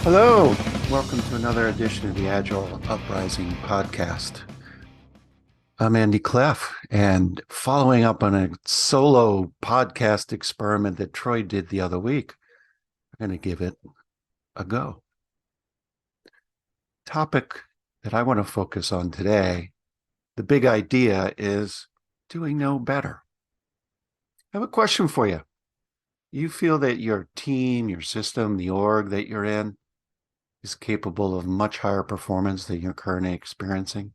Hello, welcome to another edition of the Agile Uprising podcast. I'm Andy Cleff, and following up on a solo podcast experiment that Troy did the other week, I'm going to give it a go. Topic that I want to focus on today, the big idea is doing no better. I have a question for you. You feel that your team, your system, the org that you're in is capable of much higher performance than you're currently experiencing?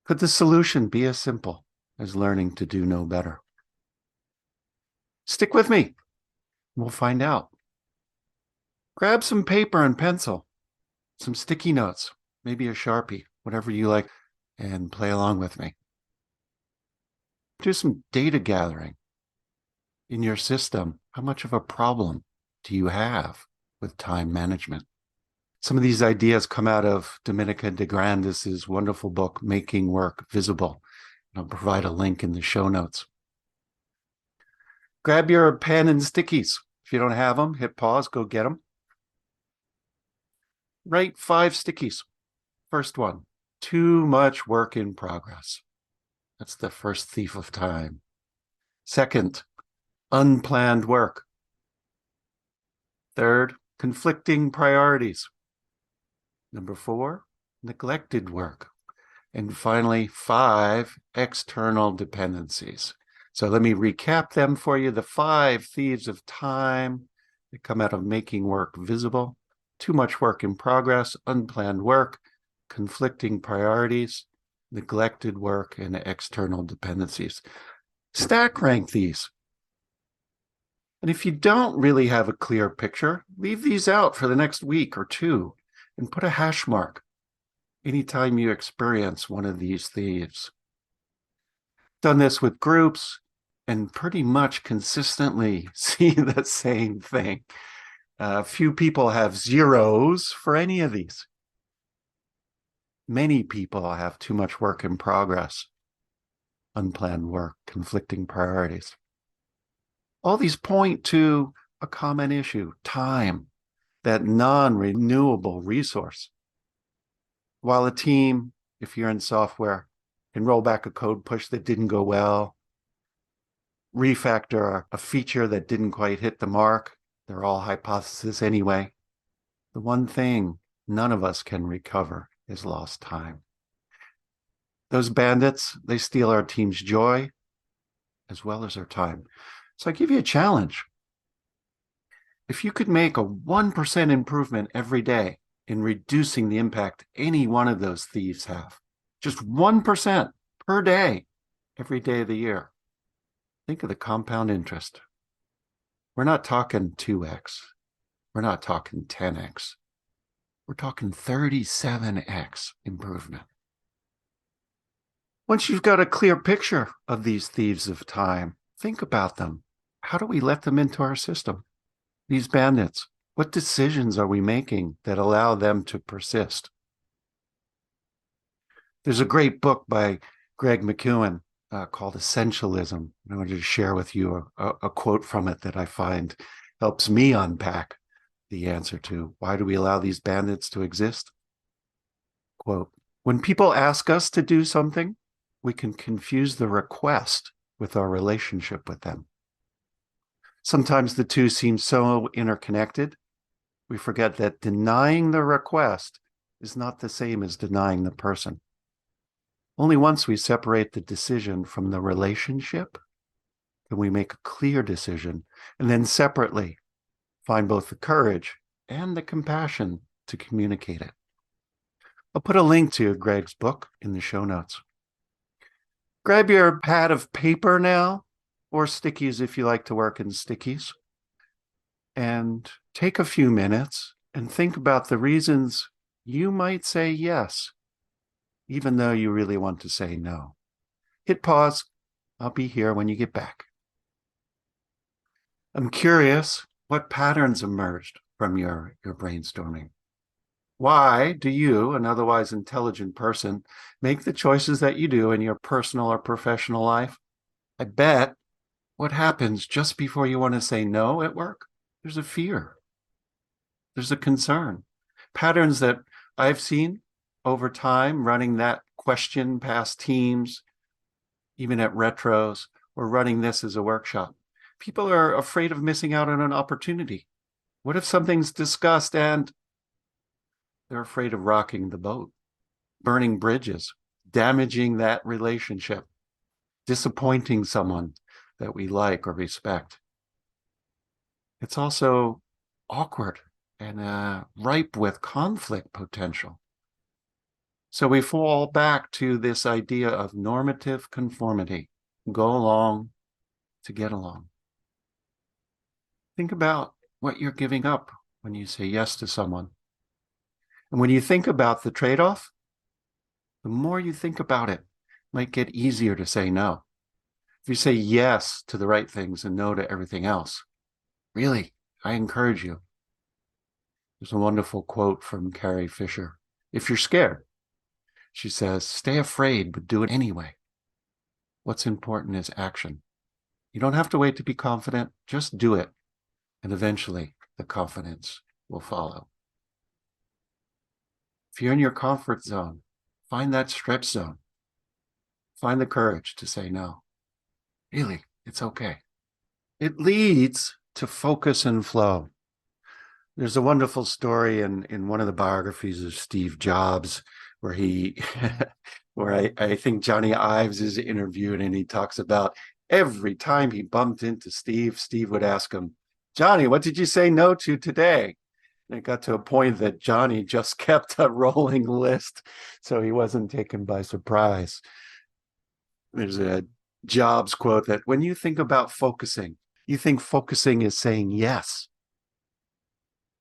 Could the solution be as simple as learning to do no better? Stick with me. We'll find out. Grab some paper and pencil, some sticky notes, maybe a Sharpie, whatever you like, and play along with me. Do some data gathering. In your system, how much of a problem do you have with time management? Some of these ideas come out of Dominica DeGrandis' wonderful book, Making Work Visible. I'll provide a link in the show notes. Grab your pen and stickies. If you don't have them, hit pause, go get them. Write 5 stickies. First one, too much work in progress. That's the first thief of time. Second, unplanned work. Third, conflicting priorities. Number 4, neglected work. And finally, 5, external dependencies. So let me recap them for you. The 5 thieves of time that come out of making work visible: too much work in progress, unplanned work, conflicting priorities, neglected work, and external dependencies. Stack rank these. And if you don't really have a clear picture, leave these out for the next week or two and put a hash mark anytime you experience one of these thieves. Done this with groups and pretty much consistently see the same thing. Few people have zeros for any of these. Many people have too much work in progress, unplanned work, conflicting priorities. All these point to a common issue: time, that non-renewable resource. While a team, if you're in software, can roll back a code push that didn't go well, refactor a feature that didn't quite hit the mark, they're all hypotheses anyway. The one thing none of us can recover is lost time. Those bandits, they steal our team's joy as well as our time. So I give you a challenge. If you could make a 1% improvement every day in reducing the impact any one of those thieves have, just 1% per day, every day of the year, think of the compound interest. We're not talking 2x. We're not talking 10x. We're talking 37x improvement. Once you've got a clear picture of these thieves of time, think about them. How do we let them into our system? These bandits, what decisions are we making that allow them to persist? There's a great book by McKeown called Essentialism. I wanted to share with you a quote from it that I find helps me unpack the answer to why do we allow these bandits to exist? Quote, when people ask us to do something, we can confuse the request with our relationship with them. Sometimes the two seem so interconnected, we forget that denying the request is not the same as denying the person. Only once we separate the decision from the relationship can we make a clear decision, and then separately find both the courage and the compassion to communicate it. I'll put a link to Greg's book in the show notes. Grab your pad of paper now, or stickies if you like to work in stickies, and take a few minutes and think about the reasons you might say yes, even though you really want to say no. Hit pause. I'll be here when you get back. I'm curious what patterns emerged from your brainstorming. Why do you, an otherwise intelligent person, make the choices that you do in your personal or professional life? I bet what happens just before you want to say no at work? There's a fear. There's a concern. Patterns that I've seen over time, running that question past teams, even at retros, or running this as a workshop. People are afraid of missing out on an opportunity. What if something's discussed and they're afraid of rocking the boat, burning bridges, damaging that relationship, disappointing someone that we like or respect? It's also awkward and ripe with conflict potential. So we fall back to this idea of normative conformity. Go along to get along. Think about what you're giving up when you say yes to someone. And when you think about the trade-off, the more you think about it, it might get easier to say no. If you say yes to the right things and no to everything else, really, I encourage you. There's a wonderful quote from Carrie Fisher. If you're scared, she says, stay afraid, but do it anyway. What's important is action. You don't have to wait to be confident, just do it. And eventually the confidence will follow. If you're in your comfort zone, find that stretch zone. Find the courage to say no. Really, it's okay. It leads to focus and flow. There's a wonderful story in one of the biographies of Steve Jobs where I think Johnny Ives is interviewed, and he talks about every time he bumped into Steve, Steve would ask him, Johnny, what did you say no to today? And it got to a point that Johnny just kept a rolling list, so he wasn't taken by surprise. There's a Jobs quote that when you think about focusing, you think focusing is saying yes.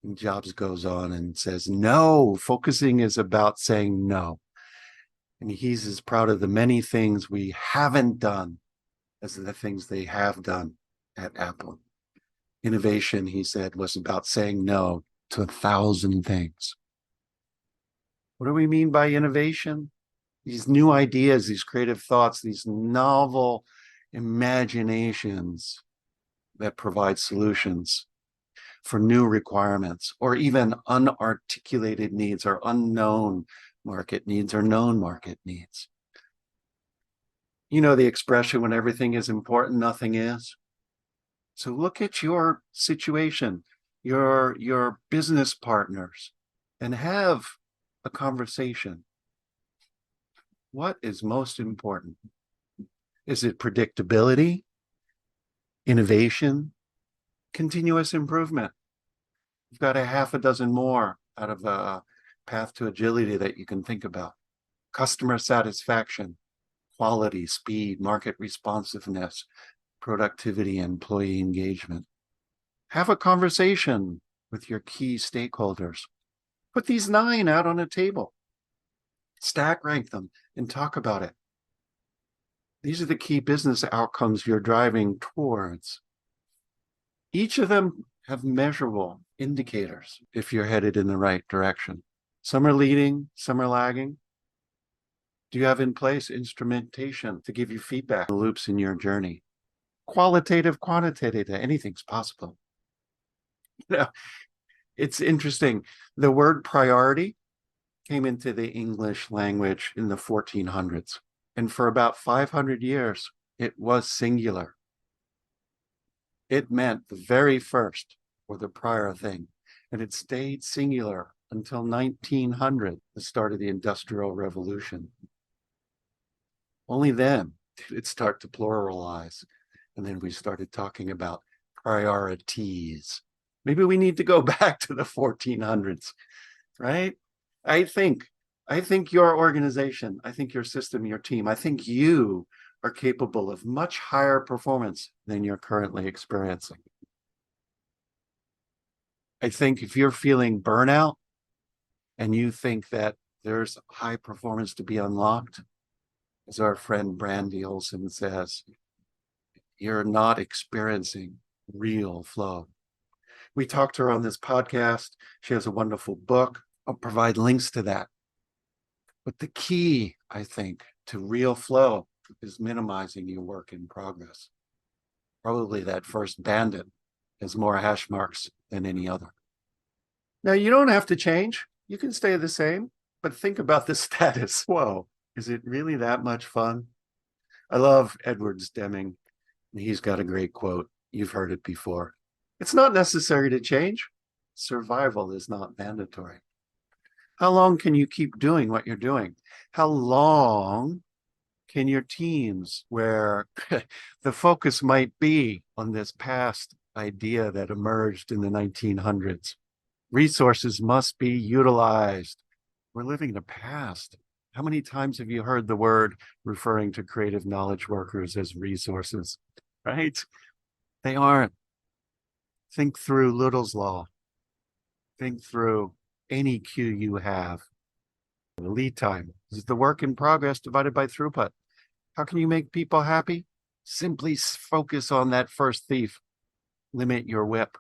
And Jobs goes on and says, no, focusing is about saying no. And he's as proud of the many things we haven't done as the things they have done at Apple. Innovation, he said, was about saying no to 1,000 things. What do we mean by innovation? These new ideas, these creative thoughts, these novel imaginations that provide solutions for new requirements, or even unarticulated needs, or unknown market needs, or known market needs. You know the expression, when everything is important, nothing is. So look at your situation, your business partners, and have a conversation. What is most important? Is it predictability, innovation, continuous improvement? You've got a half a dozen more out of a path to agility that you can think about. Customer satisfaction, quality, speed, market responsiveness, productivity, employee engagement. Have a conversation with your key stakeholders. Put these 9 out on a table. Stack rank them and talk about it. These are the key business outcomes you're driving towards. Each of them have measurable indicators if you're headed in the right direction. Some are leading, some are lagging. Do you have in place instrumentation to give you feedback loops in your journey? Qualitative, quantitative, anything's possible. You know, it's interesting. The word priority came into the English language in the 1400s. And for about 500 years, it was singular. It meant the very first or the prior thing. And it stayed singular until 1900, the start of the Industrial Revolution. Only then did it start to pluralize. And then we started talking about priorities. Maybe we need to go back to the 1400s, right? I think your organization, I think your system, your team, I think you are capable of much higher performance than you're currently experiencing. I think if you're feeling burnout and you think that there's high performance to be unlocked, as our friend Brandi Olson says, you're not experiencing real flow. We talked to her on this podcast. She has a wonderful book. I'll provide links to that. But the key, I think, to real flow is minimizing your work in progress. Probably that first bandit has more hash marks than any other. Now, you don't have to change. You can stay the same, but think about the status quo. Is it really that much fun? I love Edwards Deming. He's got a great quote. You've heard it before. It's not necessary to change. Survival is not mandatory. How long can you keep doing what you're doing? How long can your teams, where the focus might be on this past idea that emerged in the 1900s, resources must be utilized. We're living in the past. How many times have you heard the word referring to creative knowledge workers as resources, right? They aren't. Think through Little's Law. Think through any queue you have. The lead time is the work in progress divided by throughput. How can you make people happy? Simply focus on that first thief. Limit your whip.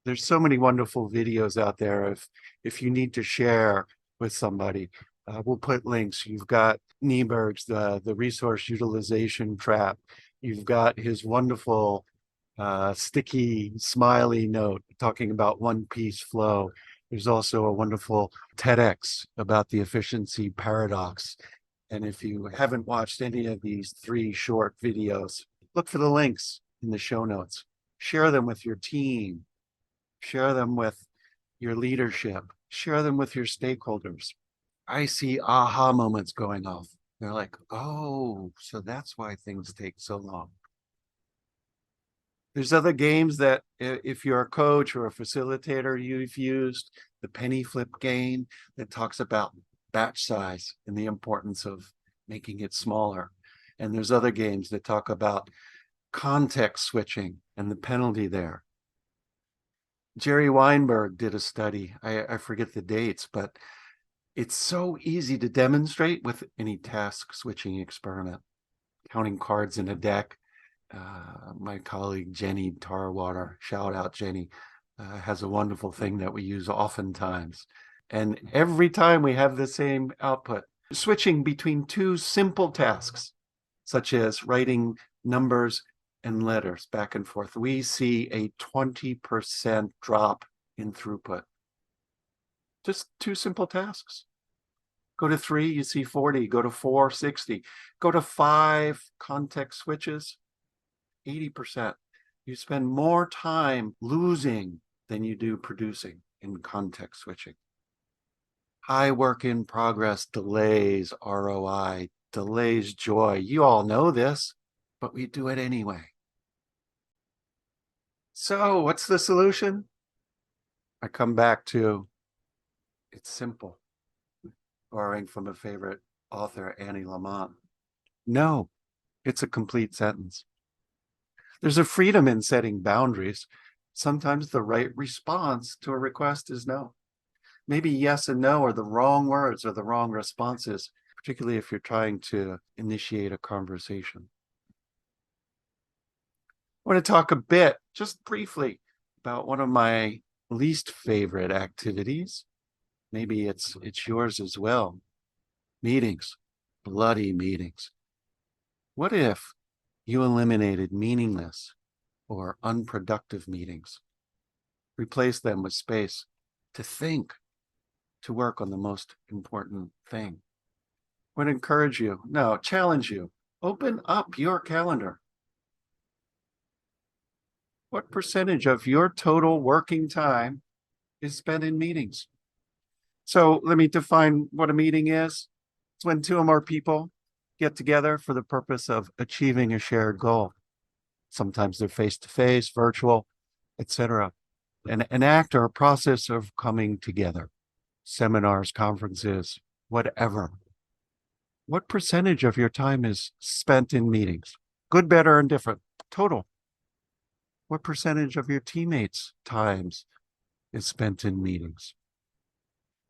There's so many wonderful videos out there. If you need to share with somebody, we'll put links. You've got Kniberg's the resource utilization trap. You've got his wonderful sticky smiley note talking about one piece flow. There's also a wonderful TEDx about the efficiency paradox. And if you haven't watched any of these 3 short videos, look for the links in the show notes. Share them with your team. Share them with your leadership. Share them with your stakeholders. I see aha moments going off. They're like, oh, so that's why things take so long. There's other games that if you're a coach or a facilitator, you've used the penny flip game that talks about batch size and the importance of making it smaller. And there's other games that talk about context switching and the penalty there. Jerry Weinberg did a study. I forget the dates, but it's so easy to demonstrate with any task switching experiment. Counting cards in a deck. My colleague Jenny Tarwater, shout out Jenny, has a wonderful thing that we use oftentimes. And every time we have the same output, switching between 2 simple tasks, such as writing numbers and letters back and forth, we see a 20% drop in throughput. Just 2 simple tasks. Go to 3, you see 40. Go to 4, 60. Go to 5 context switches, 80%. You spend more time losing than you do producing in context switching. High work in progress delays ROI, delays joy. You all know this, but we do it anyway. So what's the solution? I come back to, it's simple. Borrowing from a favorite author, Annie Lamott. No, it's a complete sentence. There's a freedom in setting boundaries. Sometimes the right response to a request is no. Maybe yes and no are the wrong words or the wrong responses, particularly if you're trying to initiate a conversation. I want to talk a bit, just briefly, about one of my least favorite activities. Maybe it's yours as well. Meetings, bloody meetings. What if you eliminated meaningless or unproductive meetings? Replace them with space to think, to work on the most important thing. I would encourage you, no, challenge you, open up your calendar. What percentage of your total working time is spent in meetings? So let me define what a meeting is. It's when 2 or more people get together for the purpose of achieving a shared goal. Sometimes they're face-to-face, virtual, etc. An act or a process of coming together. Seminars, conferences, whatever. What percentage of your time is spent in meetings? Good, better, and different. Total. What percentage of your teammates' times is spent in meetings?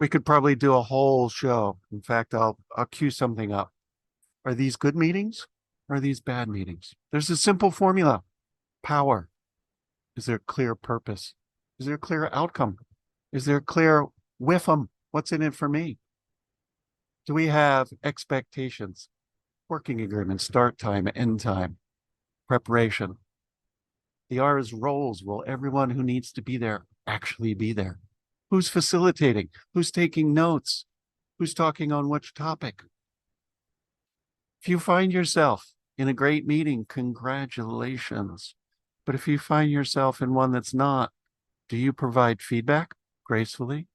We could probably do a whole show. In fact, I'll cue something up. Are these good meetings? Or are these bad meetings? There's a simple formula. Power. Is there a clear purpose? Is there a clear outcome? Is there a clear WIFM? What's in it for me? Do we have expectations? Working agreement, start time, end time, preparation. The R is roles. Will everyone who needs to be there actually be there? Who's facilitating? Who's taking notes? Who's talking on which topic? If you find yourself in a great meeting, congratulations. But if you find yourself in one that's not, do you provide feedback gracefully?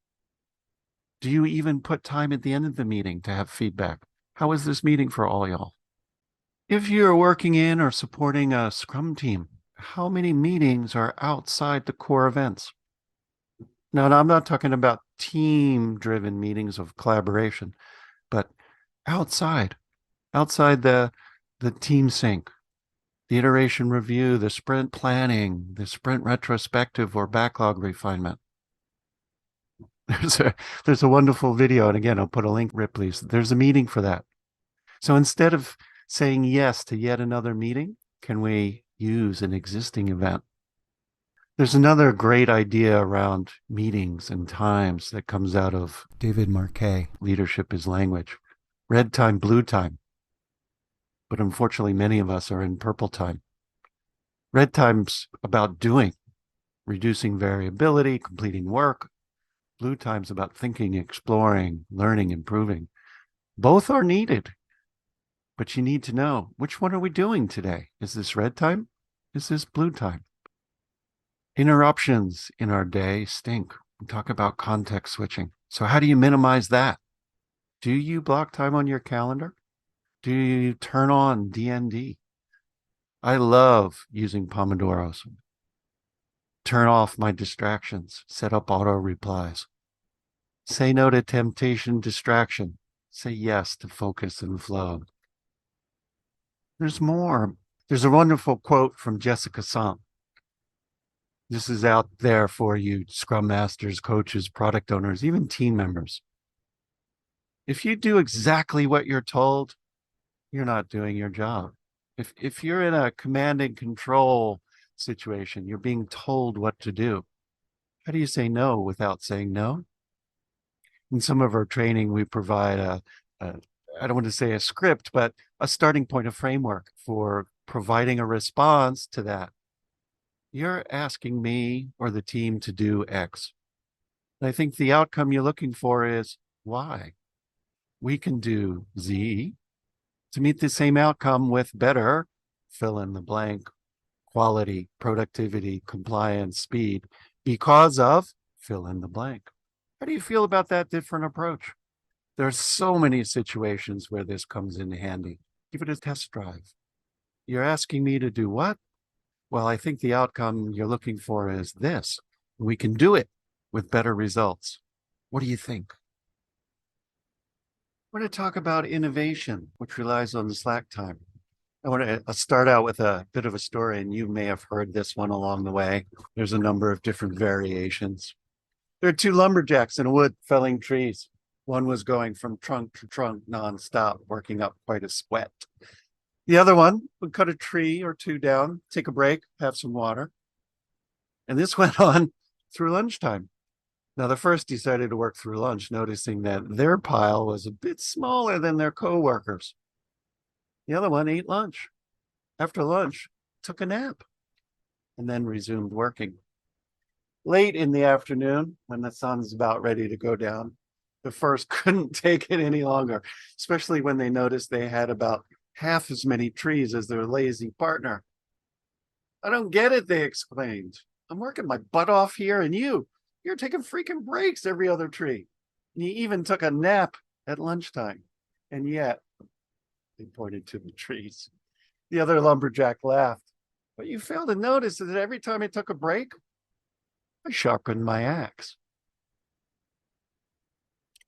Do you even put time at the end of the meeting to have feedback? How was this meeting for all y'all? If you're working in or supporting a Scrum team, how many meetings are outside the core events? Now, I'm not talking about team-driven meetings of collaboration, but outside the team sync, the iteration review, the sprint planning, the sprint retrospective or backlog refinement. There's a wonderful video, and again, I'll put a link, Ripley's. There's a meeting for that. So instead of saying yes to yet another meeting, can we use an existing event? There's another great idea around meetings and times that comes out of David Marquet, Leadership is Language. Red time, blue time. But unfortunately, many of us are in purple time. Red time's about doing, reducing variability, completing work. Blue time's about thinking, exploring, learning, improving. Both are needed, but you need to know, which one are we doing today? Is this red time? Is this blue time? Interruptions in our day stink. We talk about context switching. So how do you minimize that? Do you block time on your calendar? Do you turn on DND? I love using Pomodoros. Turn off my distractions. Set up auto replies. Say no to temptation, distraction. Say yes to focus and flow. There's more. There's a wonderful quote from Jessica Sant. This is out there for you, Scrum Masters, coaches, product owners, even team members. If you do exactly what you're told, you're not doing your job. If you're in a command and control situation, you're being told what to do. How do you say no without saying no? In some of our training, we provide I don't want to say a script, but a starting point, a framework for providing a response to that. You're asking me or the team to do X. And I think the outcome you're looking for is Y. We can do Z to meet the same outcome with better, fill in the blank, quality, productivity, compliance, speed, because of fill in the blank. How do you feel about that different approach? There are so many situations where this comes in handy. Give it a test drive. You're asking me to do what? Well, I think the outcome you're looking for is this. We can do it with better results. What do you think? We're going to talk about innovation, which relies on the slack time. I want to start out with a bit of a story, and you may have heard this one along the way. There's a number of different variations. There are two lumberjacks in a wood felling trees. One was going from trunk to trunk nonstop, working up quite a sweat. The other one would cut a tree or two down, take a break, have some water. And this went on through lunchtime. Now, the first decided to work through lunch, noticing that their pile was a bit smaller than their coworkers. The other one ate lunch. After lunch, took a nap, and then resumed working. Late in the afternoon, when the sun's about ready to go down, the first couldn't take it any longer, especially when they noticed they had about half as many trees as their lazy partner. I don't get it, they exclaimed. I'm working my butt off here, and you're taking freaking breaks every other tree. And you even took a nap at lunchtime. And yet, they pointed to the trees. The other lumberjack laughed. What you fail to notice is that every time I took a break, I sharpened my axe.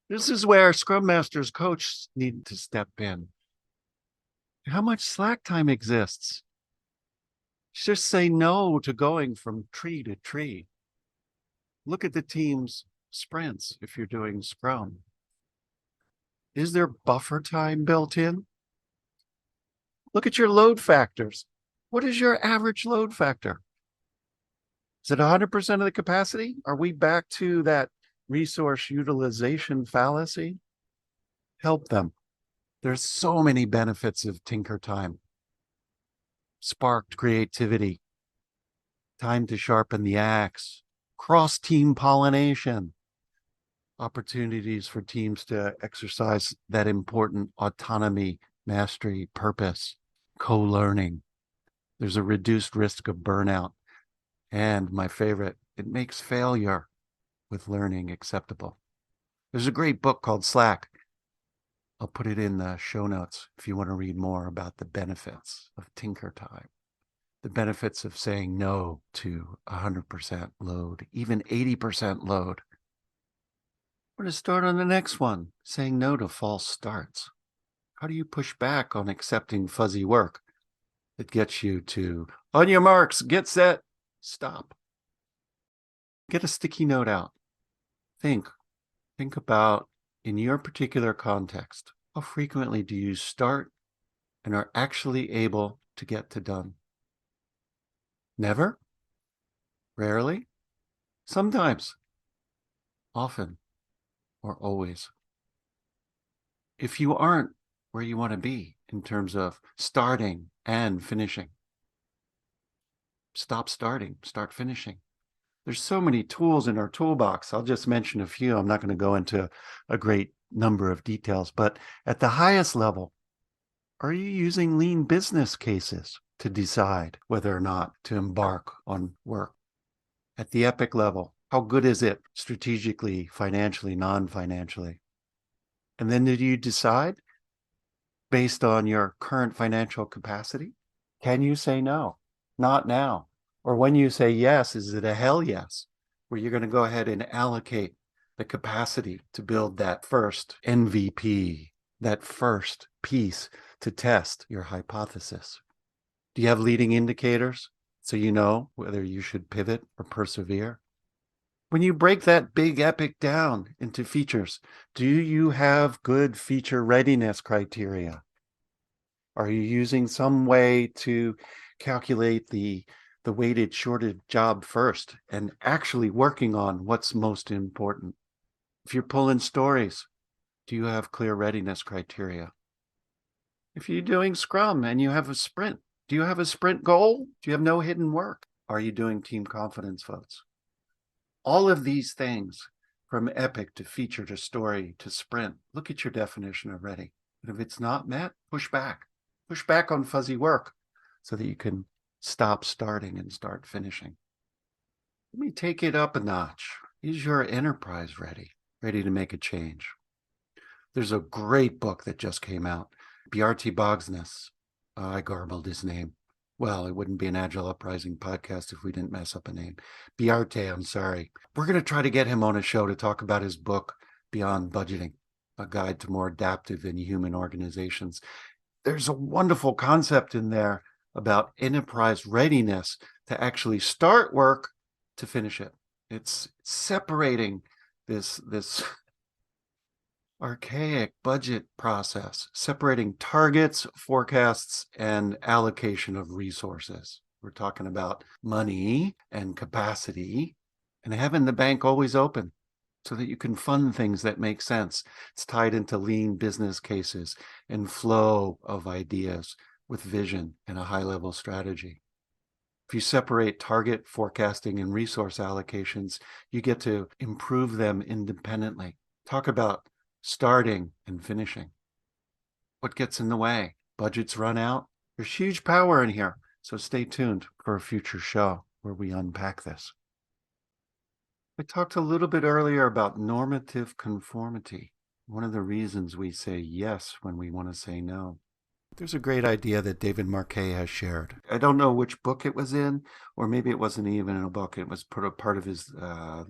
This is where Scrum Masters coach need to step in. How much slack time exists? Just say no to going from tree to tree. Look at the team's sprints if you're doing Scrum. Is there buffer time built in? Look at your load factors. What is your average load factor? Is it 100% of the capacity? Are we back to that resource utilization fallacy? Help them. There's so many benefits of tinker time. Sparked creativity, time to sharpen the axe, cross-team pollination, opportunities for teams to exercise that important autonomy, mastery, purpose, co-learning. There's a reduced risk of burnout. And my favorite, it makes failure with learning acceptable. There's a great book called Slack. I'll put it in the show notes if you want to read more about the benefits of tinker time, the benefits of saying no to 100% load, even 80% load. We're going to start on the next one, saying no to false starts. How do you push back on accepting fuzzy work that gets you to, on your marks, get set, stop? Get a sticky note out. Think about, in your particular context, how frequently do you start and are actually able to get to done? Never? Rarely? Sometimes? Often? Or always? If you aren't where you want to be in terms of starting and finishing, stop starting, start finishing. There's so many tools in our toolbox. I'll just mention a few. I'm not going to go into a great number of details, but at the highest level, are you using lean business cases to decide whether or not to embark on work? At the epic level, how good is it strategically, financially, non-financially? And then did you decide based on your current financial capacity? Can you say no? Not now. Or when you say yes, is it a hell yes, where you're going to go ahead and allocate the capacity to build that first MVP, that first piece to test your hypothesis? Do you have leading indicators so you know whether you should pivot or persevere? When you break that big epic down into features, do you have good feature readiness criteria? Are you using some way to calculate the weighted shorted job first and actually working on what's most important? If you're pulling stories, do you have clear readiness criteria? If you're doing Scrum and you have a sprint, do you have a sprint goal? Do you have no hidden work? Are you doing team confidence votes? All of these things, from epic to feature to story to sprint, look at your definition of ready. And if it's not met, push back. Push back on fuzzy work so that you can stop starting and start finishing. Let me take it up a notch. Is your enterprise ready to make a change? There's a great book that just came out. Bjarte Bogsnes. I garbled his name. Well, it wouldn't be an Agile Uprising podcast if we didn't mess up a name. Bjarte, I'm sorry. We're going to try to get him on a show to talk about his book, Beyond Budgeting, a guide to more adaptive and human organizations. There's a wonderful concept in there about enterprise readiness to actually start work to finish it. It's separating this archaic budget process, separating targets, forecasts, and allocation of resources. We're talking about money and capacity and having the bank always open so that you can fund things that make sense. It's tied into lean business cases and flow of ideas with vision and a high-level strategy. If you separate target forecasting and resource allocations, you get to improve them independently. Talk about starting and finishing. What gets in the way? Budgets run out. There's huge power in here. So stay tuned for a future show where we unpack this. I talked a little bit earlier about normative conformity. One of the reasons we say yes when we want to say no. There's a great idea that David Marquet has shared. I don't know which book it was in, or maybe it wasn't even in a book. It was part of his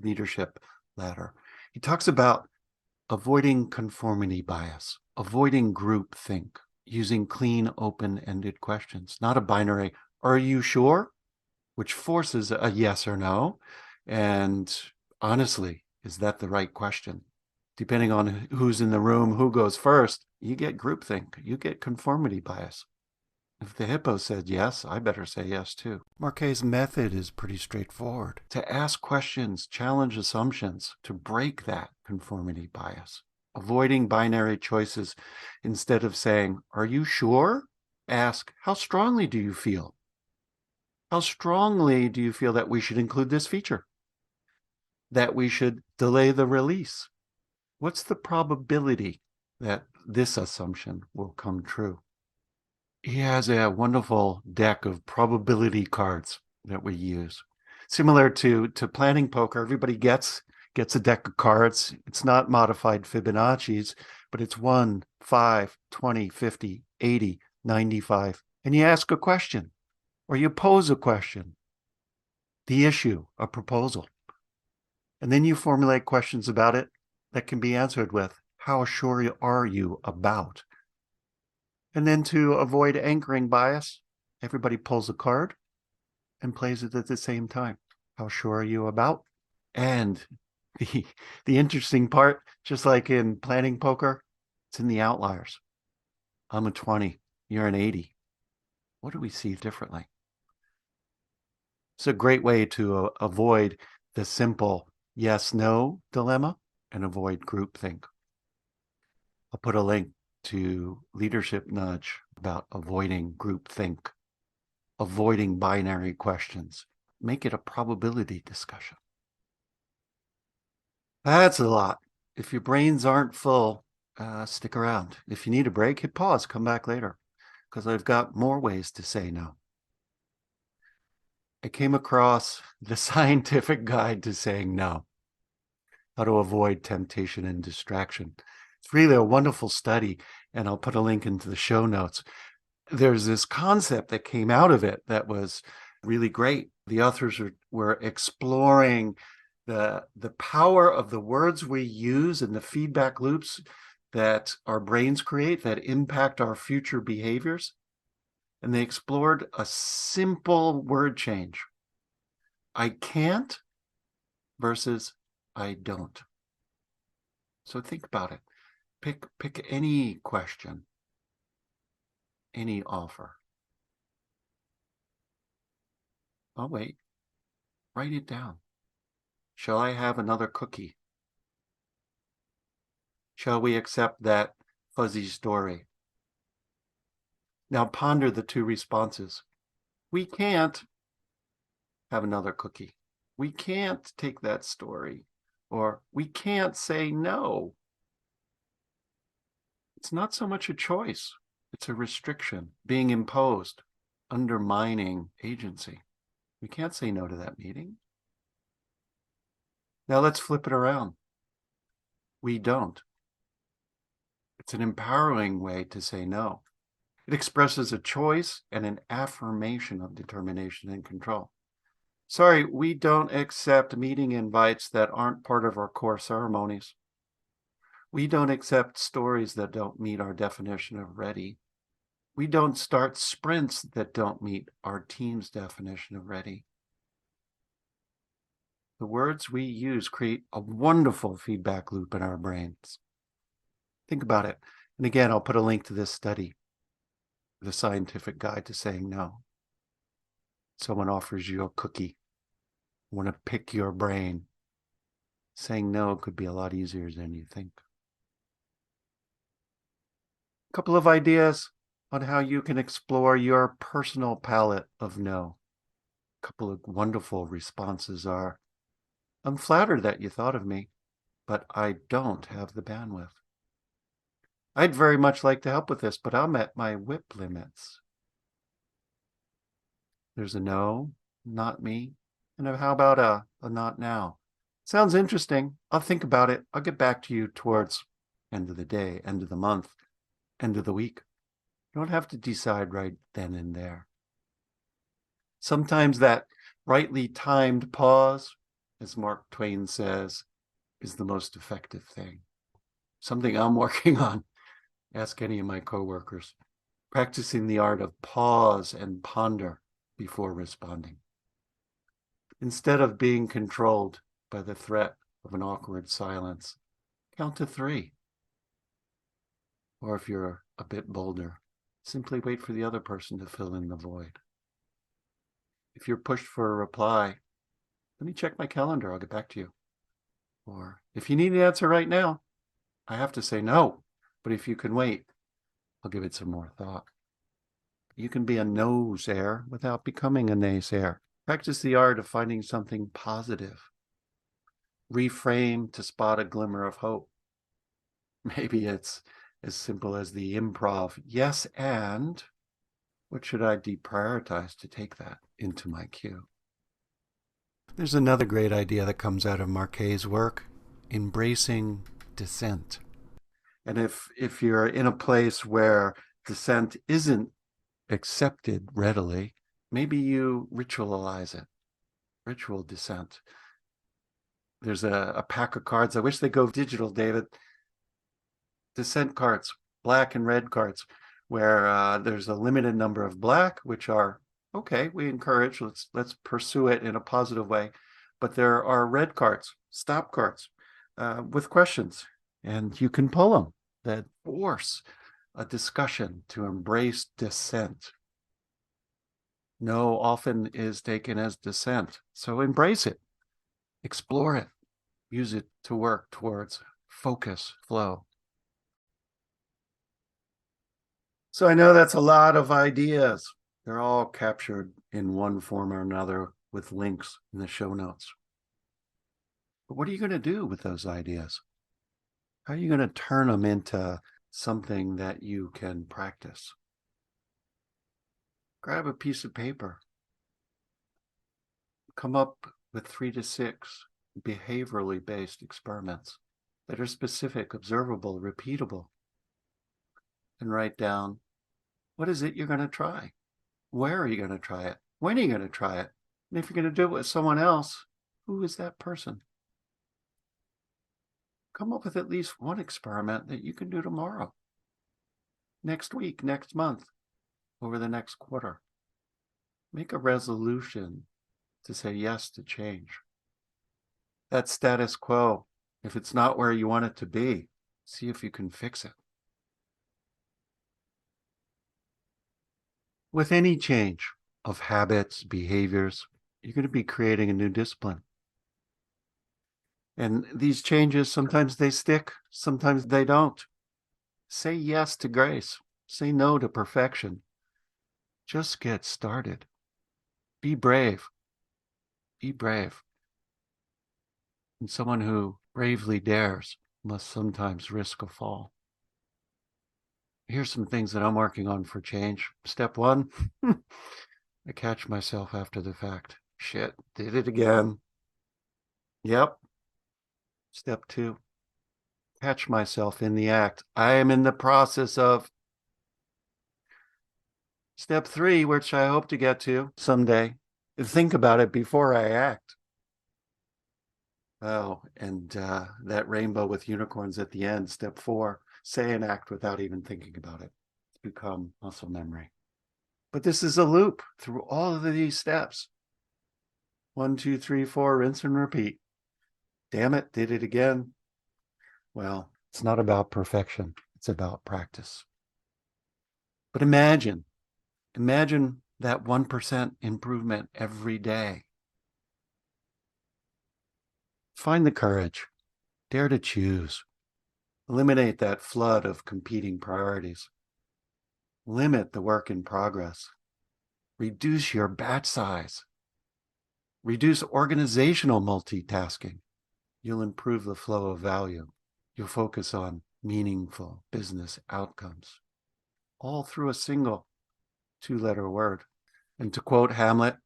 leadership ladder. He talks about avoiding conformity bias, avoiding groupthink, using clean, open-ended questions, not a binary, are you sure? Which forces a yes or no. And honestly, is that the right question? Depending on who's in the room, who goes first, you get groupthink, you get conformity bias. If the hippo said yes, I better say yes too. Marquet's method is pretty straightforward. To ask questions, challenge assumptions, to break that conformity bias. Avoiding binary choices. Instead of saying, are you sure? Ask, how strongly do you feel? How strongly do you feel that we should include this feature? That we should delay the release? What's the probability that this assumption will come true? He has a wonderful deck of probability cards that we use. Similar to planning poker, everybody gets a deck of cards. It's not modified Fibonacci's, but it's 1, 5, 20, 50, 80, 95. And you ask a question, or you pose a question, the issue, a proposal. And then you formulate questions about it that can be answered with, how sure are you about? And then to avoid anchoring bias, everybody pulls a card and plays it at the same time. How sure are you about? And the interesting part, just like in planning poker, it's in the outliers. I'm a 20, you're an 80. What do we see differently? It's a great way to avoid the simple yes-no dilemma and avoid groupthink. I'll put a link to Leadership Nudge about avoiding groupthink, avoiding binary questions. Make it a probability discussion. That's a lot. If your brains aren't full, stick around. If you need a break, hit pause, come back later, because I've got more ways to say no. I came across the scientific guide to saying no, how to avoid temptation and distraction. It's really a wonderful study, and I'll put a link into the show notes. There's this concept that came out of it that was really great. The authors were exploring the power of the words we use and the feedback loops that our brains create that impact our future behaviors. And they explored a simple word change. I can't versus I don't. So think about it. Pick any question, any offer. Oh, wait. Write it down. Shall I have another cookie? Shall we accept that fuzzy story? Now ponder the two responses. We can't have another cookie. We can't take that story. Or we can't say no. It's not so much a choice. It's a restriction being imposed, undermining agency. We can't say no to that meeting. Now let's flip it around. We don't. It's an empowering way to say no. It expresses a choice and an affirmation of determination and control. Sorry, we don't accept meeting invites that aren't part of our core ceremonies. We don't accept stories that don't meet our definition of ready. We don't start sprints that don't meet our team's definition of ready. The words we use create a wonderful feedback loop in our brains. Think about it. And again, I'll put a link to this study, the scientific guide to saying no. Someone offers you a cookie, want to pick your brain. Saying no could be a lot easier than you think. A couple of ideas on how you can explore your personal palette of no. A couple of wonderful responses are, I'm flattered that you thought of me, but I don't have the bandwidth. I'd very much like to help with this, but I'm at my whip limits. There's a no, not me. And how about a not now? Sounds interesting. I'll think about it. I'll get back to you towards end of the day, end of the month, end of the week. You don't have to decide right then and there. Sometimes that rightly timed pause, as Mark Twain says, is the most effective thing. Something I'm working on. Ask any of my coworkers. Practicing the art of pause and ponder before responding. Instead of being controlled by the threat of an awkward silence, count to 3. Or if you're a bit bolder, simply wait for the other person to fill in the void. If you're pushed for a reply, let me check my calendar, I'll get back to you. Or if you need an answer right now, I have to say no, but if you can wait, I'll give it some more thought. You can be a naysayer without becoming a naysayer. Practice the art of finding something positive. Reframe to spot a glimmer of hope. Maybe it's as simple as the improv. Yes, and what should I deprioritize to take that into my queue? There's another great idea that comes out of Marquet's work, embracing dissent. And if you're in a place where dissent isn't accepted readily, maybe you ritualize it. Ritual dissent. There's a pack of cards. I wish they go digital, David. Dissent cards, black and red cards, where there's a limited number of black, which are okay. We encourage. Let's pursue it in a positive way. But there are red cards, stop cards, with questions, and you can pull them that force a discussion to embrace dissent. No often is taken as dissent, so embrace it, explore it, use it to work towards focus, flow. So I know that's a lot of ideas. They're all captured in one form or another with links in the show notes. But what are you going to do with those ideas? How are you going to turn them into something that you can practice? Grab a piece of paper. Come up with 3 to 6 behaviorally based experiments that are specific, observable, repeatable, and write down, what is it you're going to try? Where are you going to try it? When are you going to try it? And if you're going to do it with someone else, who is that person? Come up with at least one experiment that you can do tomorrow, next week, next month, over the next quarter. Make a resolution to say yes to change. That status quo, if it's not where you want it to be, see if you can fix it. With any change of habits, behaviors, you're going to be creating a new discipline. And these changes, sometimes they stick, sometimes they don't. Say yes to grace. Say no to perfection. Just get started. Be brave. Be brave. And someone who bravely dares must sometimes risk a fall. Here's some things that I'm working on for change. Step 1, I catch myself after the fact. Shit, did it again. Yep. Step 2, catch myself in the act. I am in the process of. Step 3, which I hope to get to someday, think about it before I act. Oh, and that rainbow with unicorns at the end, step 4, say and act without even thinking about it. It's become muscle memory. But this is a loop through all of these steps. 1, 2, 3, 4, rinse and repeat. Damn it, did it again. Well, it's not about perfection. It's about practice. But imagine that 1% improvement every day. Find the courage. Dare to choose. Eliminate that flood of competing priorities. Limit the work in progress. Reduce your batch size. Reduce organizational multitasking. You'll improve the flow of value. You'll focus on meaningful business outcomes, all through a single 2-letter word. And to quote Hamlet,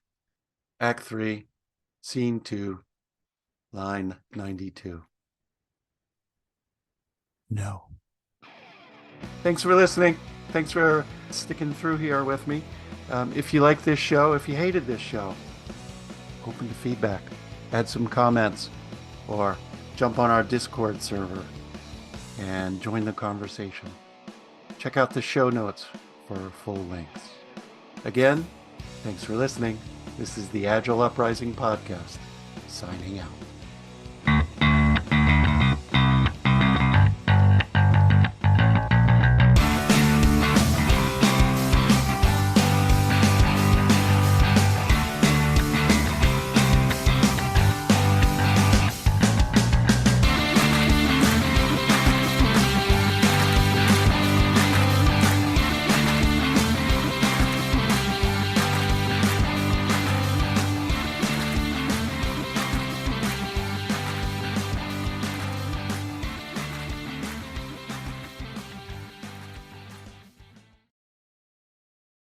Act 3, Scene 2, line 92. No. Thanks for listening. Thanks for sticking through here with me. If you like this show, if you hated this show, open to feedback, add some comments, or jump on our Discord server and join the conversation. Check out the show notes for full links. Again, thanks for listening. This is the Agile Uprising podcast, signing out.